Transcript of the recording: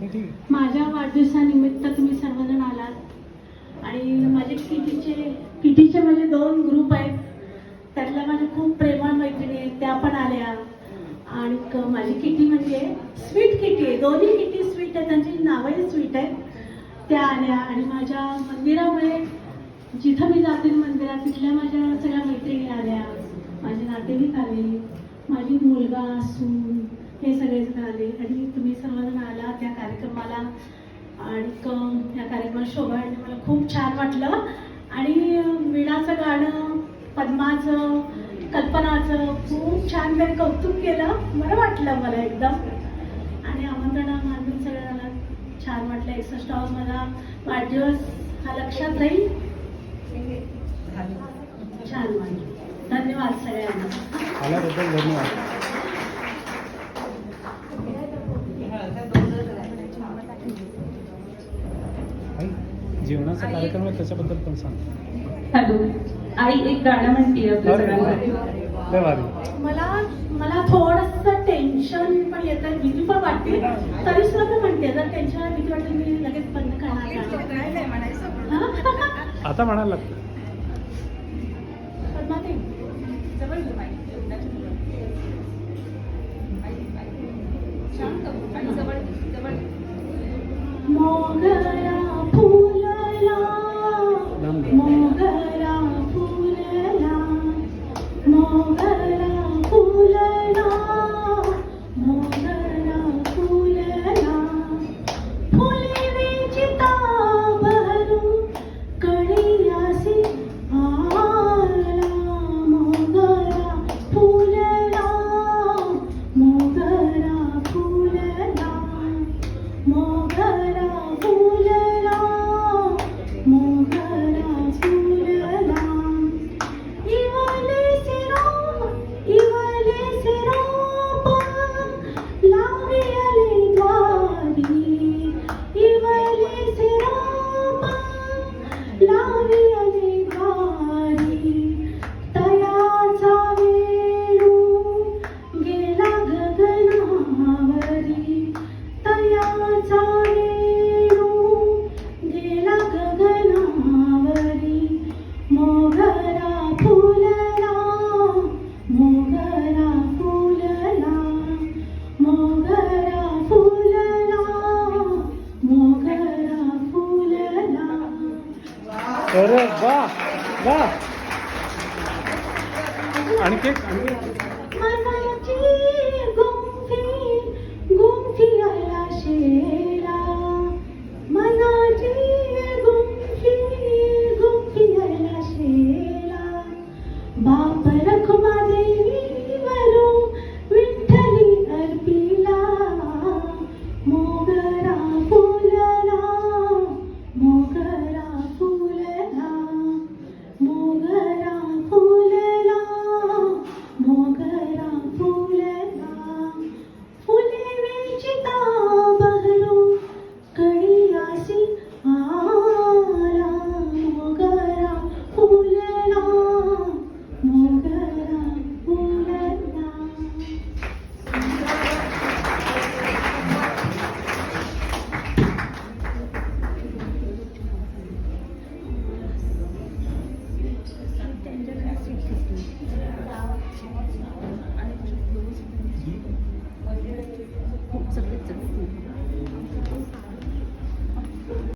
माझ्या वाढदिवसानिमित्त तुम्ही सर्वजण आलात आणि माझे किटीचे माझे 2 ग्रुप आहेत. त्यातल्या माझ्या खूप प्रेमळ मैत्रिणी आहेत, त्या पण आल्या. आणि माझी किटी म्हणजे स्वीट किटी आहे, दोन्ही किटी स्वीट आहेत, त्यांची नावही स्वीट आहेत. त्या आल्या आणि माझ्या मंदिरामुळे जिथं मी जाते मंदिरात तिथल्या माझ्या सगळ्या मैत्रिणी आल्या, माझे नातेवाईक आले, माझी मुलगा सून हे सगळेजण आले आणि तुम्ही सर्वजण आला त्या कार्यक्रमाला. आणि या कार्यक्रमात शोभा आणि मला खूप छान वाटलं. आणि वीणाचं गाणं, पद्माचं, कल्पनाचं खूप छान त्यांनी कौतुक केलं, बरं वाटलं मला एकदम. आणि आमंत्रण मानून सगळ्यांना छान वाटलं. 61 मला वाढदिवस हा लक्षात राहील. छान वाटलं. धन्यवाद सगळ्यांना. आल्याबद्दल धन्यवाद. जीवनाचा कार्यक्रम आहे त्याच्याबद्दल पण सांग. हॅलो, आई एक गाणं म्हणते आपल्या सगळ्यांसाठी. मला थोडंसं टेन्शन पण येतं, भीती पण वाटते, तरी सुद्धा मी म्हणते. जर टेन्शन भीती वाटली मी लगेच बंद करणार. आता म्हणायला लागतं. मोगरा फुलला, मोगरा फुलला, मोगरा फुलला, मोगरा फुलला, फुले चिता भरून कळीयासी आला, मोगरा फुलला, मोगरा फुलला, मोगरा फुलला, मोगरा फुलला. इवले सिरोप लाविले द्वारी, इवले सिरोप लाविले द्वारी. तयाचा वेळू गेला गगनावरी, तयाचा वेळू गेला गगनावरी. मोगरा फुलला, मोगरा फुलला, मोगरा फुलला, मोगरा फुलला. अरे वा वा. आणखी